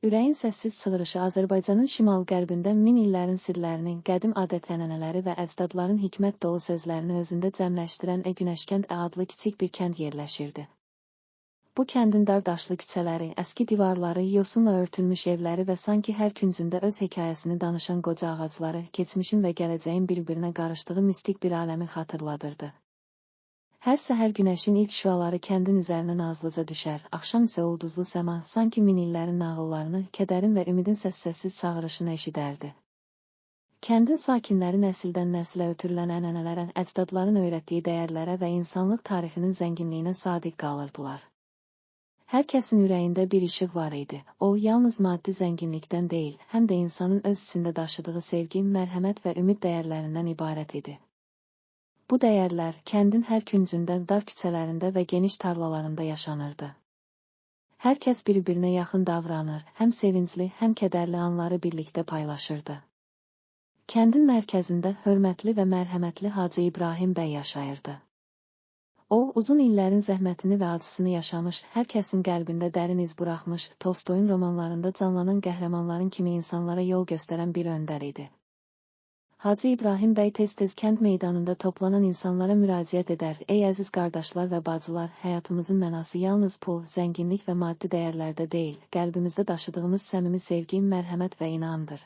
Ürəyin səssiz çığırışı Azərbaycanın şimal-qərbində min illərin sirlərini, qədim adət-ənənələri və əcdadların hikmət dolu sözlərini özündə cəmləşdirən Günəşkənd adlı kiçik bir kənd yerləşirdi. Bu kəndin dar daşlı küçələri, əski divarları, yosunla örtülmüş evləri və sanki hər küncündə öz hekayəsini danışan qoca ağacları, keçmişin və gələcəyin bir-birinə qarışdığı mistik bir aləmi xatırladırdı. Hər səhər günəşin ilk şüaları kəndin üzərinə nazlıca düşər, axşam isə ulduzlu səma sanki min illərin nağıllarını, kədərin və ümidin səs-səssiz çağırışını eşidərdi. Kəndin sakinləri nəsildən nəslə ötürülən ənənələrə, əcdadların öyrətdiyi dəyərlərə və insanlıq tarixinin zənginliyinə sadiq qalırdılar. Hər kəsin ürəyində bir işıq var idi. O, yalnız maddi zənginlikdən deyil, həm də insanın öz içində daşıdığı sevgi, mərhəmət və ümid dəyərlərindən ibarət idi. Bu dəyərlər kəndin hər küncündə, dar küçələrində və geniş tarlalarında yaşanırdı. Hər kəs bir-birinə yaxın davranır, həm sevincli, həm kədərli anları birlikdə paylaşırdı. Kəndin mərkəzində hörmətli və mərhəmətli Hacı İbrahim bəy yaşayırdı. O, uzun illərin zəhmətini və acısını yaşamış, hər kəsin qəlbində dərin iz buraxmış, Tolstoyun romanlarında canlanan qəhrəmanların kimi insanlara yol göstərən bir öndər idi. Hacı İbrahim bəy tez-tez kənd meydanında toplanan insanlara müraciət edər. Ey əziz qardaşlar və bacılar, həyatımızın mənası yalnız pul, zənginlik və maddi dəyərlərdə deyil, qəlbimizdə daşıdığımız səmimi sevgi, mərhəmət və inamdır.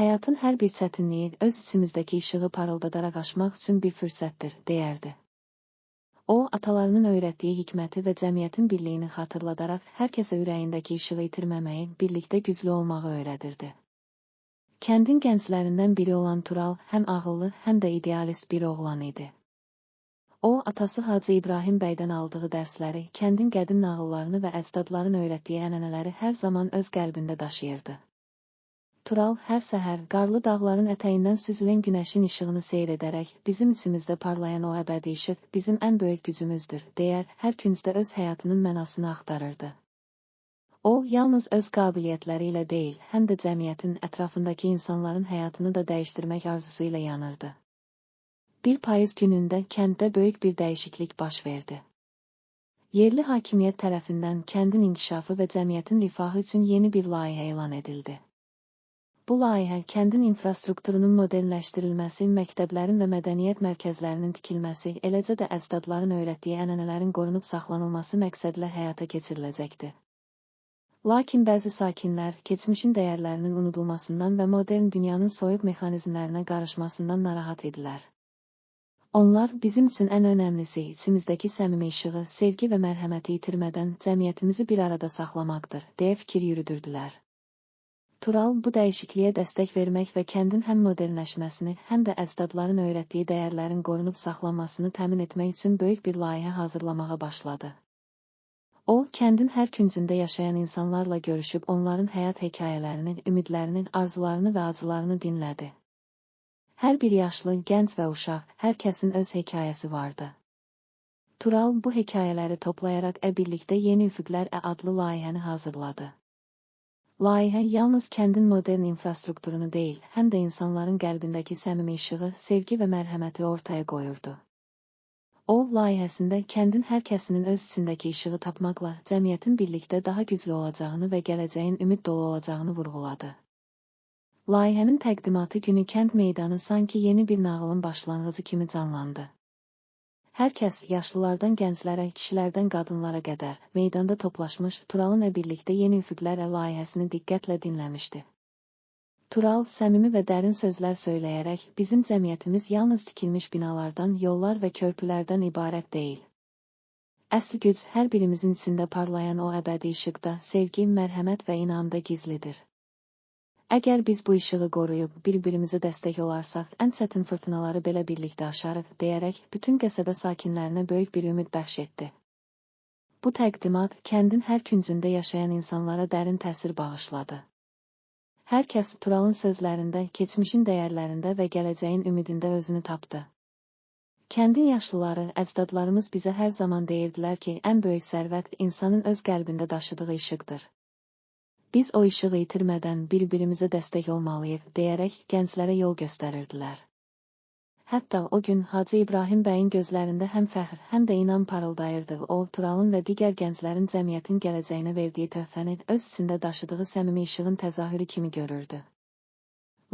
Həyatın hər bir çətinliyi öz içimizdəki işığı parıldadaraq aşmaq üçün bir fürsətdir, deyərdi. O, atalarının öyrətdiyi hikməti və cəmiyyətin birliyini xatırladaraq hər kəsə ürəyindəki işığı itirməməyi, birlikdə güclü olmağı öyrədirdi. Kəndin gənclərindən biri olan Tural, həm ağıllı, həm də idealist bir oğlan idi. O, atası Hacı İbrahim bəydən aldığı dərsləri, kəndin qədim nağıllarını və əcdadların öyrətdiyi ənənələri hər zaman öz qəlbində daşıyırdı. Tural, hər səhər, qarlı dağların ətəyindən süzülən günəşin işığını seyr edərək, bizim içimizdə parlayan o əbədi işıq, bizim ən böyük gücümüzdür, deyər, hər küncdə öz həyatının mənasını axtarırdı. O, yalnız öz qabiliyyətləri ilə deyil, həm də cəmiyyətin, ətrafındakı insanların həyatını da dəyişdirmək arzusu ilə yanırdı. Bir payız günündə kənddə böyük bir dəyişiklik baş verdi. Yerli hakimiyyət tərəfindən kəndin inkişafı və cəmiyyətin rifahı üçün yeni bir layihə elan edildi. Bu layihə, kəndin infrastrukturunun modernləşdirilməsi, məktəblərin və mədəniyyət mərkəzlərinin tikilməsi, eləcə də əcdadların öyrətdiyi ənənələrin qorunub saxlanılması məqsədilə həyata keçiriləcəkdi. Lakin bəzi sakinlər, keçmişin dəyərlərinin unudulmasından və modern dünyanın soyuq mexanizmlərinə qarışmasından narahat idilər. Onlar, bizim üçün ən önəmlisi, içimizdəki səmimi işığı, sevgi və mərhəməti itirmədən cəmiyyətimizi bir arada saxlamaqdır, deyə fikir yürüdürdülər. Tural, bu dəyişikliyə dəstək vermək və kəndin həm modernləşməsini, həm də əcdadların öyrətdiyi dəyərlərin qorunub saxlanmasını təmin etmək üçün böyük bir layihə hazırlamağa başladı. O, kəndin hər küncündə yaşayan insanlarla görüşüb, onların həyat hekayələrini, ümidlərini, arzularını və acılarını dinlədi. Hər bir yaşlı, gənc və uşaq, hər kəsin öz hekayəsi vardı. Tural, bu hekayələri toplayaraq birlikdə Yeni Üfüqlər adlı layihəni hazırladı. Layihə yalnız kəndin modern infrastrukturunu deyil, həm də insanların qəlbindəki səmimi işığı, sevgi və mərhəməti ortaya qoyurdu. O, layihəsində kəndin hər kəsinin öz içindəki işığı tapmaqla cəmiyyətin birlikdə daha güclü olacağını və gələcəyin ümid dolu olacağını vurğuladı. Layihənin təqdimatı günü kənd meydanı sanki yeni bir nağılın başlanğıcı kimi canlandı. Hər kəs, yaşlılardan gənclərə, kişilərdən qadınlara qədər, meydanda toplaşmış, Turalın birlikdə Yeni Üfüqlər layihəsini diqqətlə dinləmişdi. Tural, səmimi və dərin sözlər söyləyərək, bizim cəmiyyətimiz yalnız tikilmiş binalardan, yollar və körpülərdən ibarət deyil. Əsl güc hər birimizin içində parlayan o əbədi işıqda, sevgi, mərhəmət və inamda gizlidir. Əgər biz bu işığı qoruyub, bir-birimizə dəstək olarsak, ən çətin fırtınaları belə birlikdə aşarıq, deyərək, bütün qəsəbə sakinlərinə böyük bir ümid bəxş etdi. Bu təqdimat, kəndin hər küncündə yaşayan insanlara dərin təsir bağışladı. Hər kəs Turalın sözlərində, keçmişin dəyərlərində və gələcəyin ümidində özünü tapdı. Kəndin yaşlıları, əcdadlarımız bizə hər zaman deyirdilər ki, ən böyük sərvət insanın öz qəlbində daşıdığı işıqdır. Biz o işığı itirmədən bir-birimizə dəstək olmalıyıq, deyərək gənclərə yol göstərirdilər. Hətta o gün Hacı İbrahim bəyin gözlərində həm fəxr, həm də inam parıldayırdı. O, Turalın və digər gənclərin cəmiyyətin gələcəyinə verdiyi töhfəni öz içində daşıdığı səmimi işığın təzahürü kimi görürdü.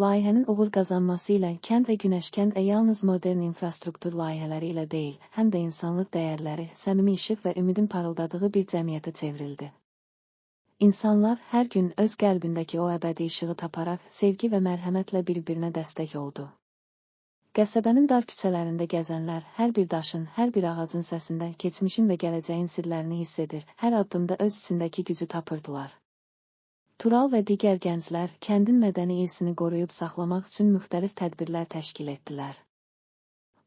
Layihənin uğur qazanması ilə kənd və Günəşkənd yalnız modern infrastruktur layihələri ilə deyil, həm də insanlıq dəyərləri, səmimi işıq və ümidin parıldadığı bir cəmiyyətə çevrildi. İnsanlar hər gün öz qəlbindəki o əbədi işığı taparaq, sevgi və mərhəmətlə bir-birinə dəstək oldu. Qəsəbənin dar küçələrində gəzənlər hər bir daşın, hər bir ağacın səsində keçmişin və gələcəyin sirlərini hiss edir, hər addımda öz içindəki gücü tapırdılar. Tural və digər gənclər kəndin mədəni irsini qoruyub saxlamaq üçün müxtəlif tədbirlər təşkil etdilər.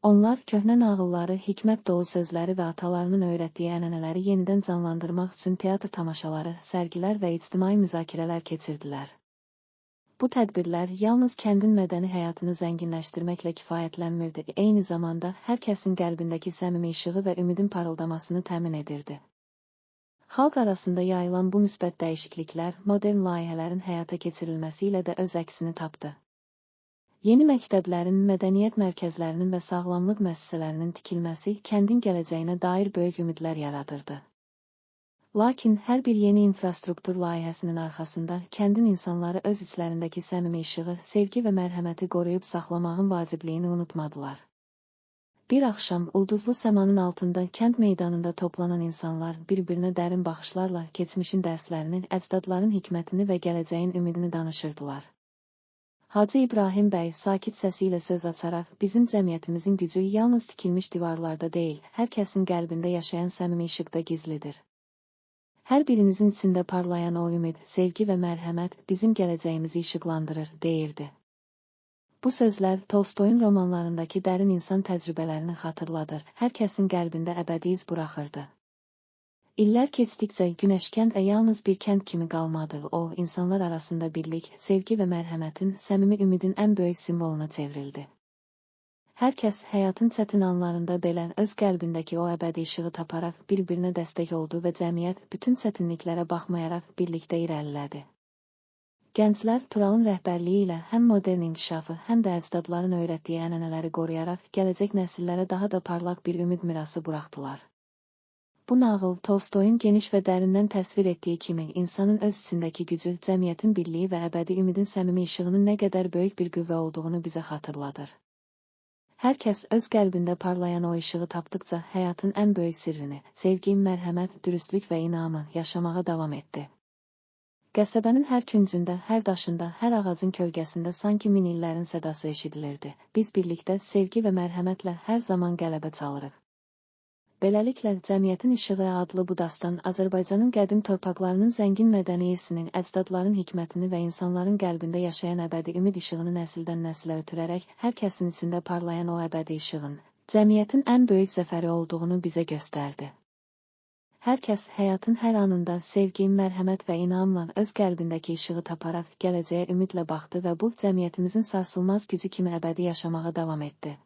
Onlar köhnə nağılları, hikmət dolu sözləri və atalarının öyrətdiyi ənənələri yenidən canlandırmaq üçün teatr tamaşaları, sərgilər və ictimai müzakirələr keçirdilər. Bu tədbirlər yalnız kəndin mədəni həyatını zənginləşdirməklə kifayətlənmirdi, eyni zamanda hər kəsin qəlbindəki səmimi işığı və ümidin parıldamasını təmin edirdi. Xalq arasında yayılan bu müsbət dəyişikliklər modern layihələrin həyata keçirilməsi ilə də öz əksini tapdı. Yeni məktəblərin, mədəniyyət mərkəzlərinin və sağlamlıq müəssisələrinin tikilməsi kəndin gələcəyinə dair böyük ümidlər yaradırdı. Lakin hər bir yeni infrastruktur layihəsinin arxasında kəndin insanları öz içlərindəki səmimi işığı, sevgi və mərhəməti qoruyub saxlamağın vacibliyini unutmadılar. Bir axşam ulduzlu səmanın altında kənd meydanında toplanan insanlar bir-birinə dərin baxışlarla keçmişin dərslərini, əcdadların hikmətini və gələcəyin ümidini danışırdılar. Hacı İbrahim bəy sakit səsi ilə söz açaraq, bizim cəmiyyətimizin gücü yalnız tikilmiş divarlarda deyil, hər kəsin qəlbində yaşayan səmimi işıqda gizlidir. Hər birinizin içində parlayan o ümid, sevgi və mərhəmət bizim gələcəyimizi işıqlandırır, deyirdi. Bu sözlər Tolstoyun romanlarındakı dərin insan təcrübələrini xatırladır, hər kəsin qəlbində əbədi iz buraxırdı. İllər keçdikcə Günəşkənd yalnız bir kənd kimi qalmadı, o, insanlar arasında birlik, sevgi və mərhəmətin, səmimi ümidin ən böyük simvoluna çevrildi. Hər kəs həyatın çətin anlarında belə öz qəlbindəki o əbədi işığı taparaq bir-birinə dəstək oldu və cəmiyyət bütün çətinliklərə baxmayaraq birlikdə irəlilədi. Gənclər Turalın rəhbərliyi ilə həm modern inkişafı, həm də əcdadların öyrətdiyi ənənələri qoruyaraq gələcək nəsillərə daha da parlaq bir ümid mirası buraxdılar. Bu nağıl Tolstoyun geniş və dərindən təsvir etdiyi kimi insanın öz içindəki gücü, cəmiyyətin birliyi və əbədi ümidin səmimi işığının nə qədər böyük bir qüvvə olduğunu bizə xatırladır. Hər kəs öz qəlbində parlayan o işığı tapdıqca həyatın ən böyük sirrini, sevgi, mərhəmət, dürüstlük və inamı yaşamağa davam etdi. Qəsəbənin hər küncündə, hər daşında, hər ağacın kölgəsində sanki min illərin sədası eşidilirdi. Biz birlikdə sevgi və mərhəmətlə hər zaman qələbə çalırıq. Beləliklə, Cəmiyyətin İşığı adlı bu dastan Azərbaycanın qədim torpaqlarının zəngin mədəni irsinin, əcdadların hikmətini və insanların qəlbində yaşayan əbədi ümid işığını nəsildən nəsilə ötürərək hər kəsin içində parlayan o əbədi işığın, cəmiyyətin ən böyük zəfəri olduğunu bizə göstərdi. Hər kəs həyatın hər anında sevgi, mərhəmət və inamla öz qəlbindəki işığı taparaq gələcəyə ümidlə baxdı və bu cəmiyyətimizin sarsılmaz gücü kimi əbədi yaşamağa davam etdi.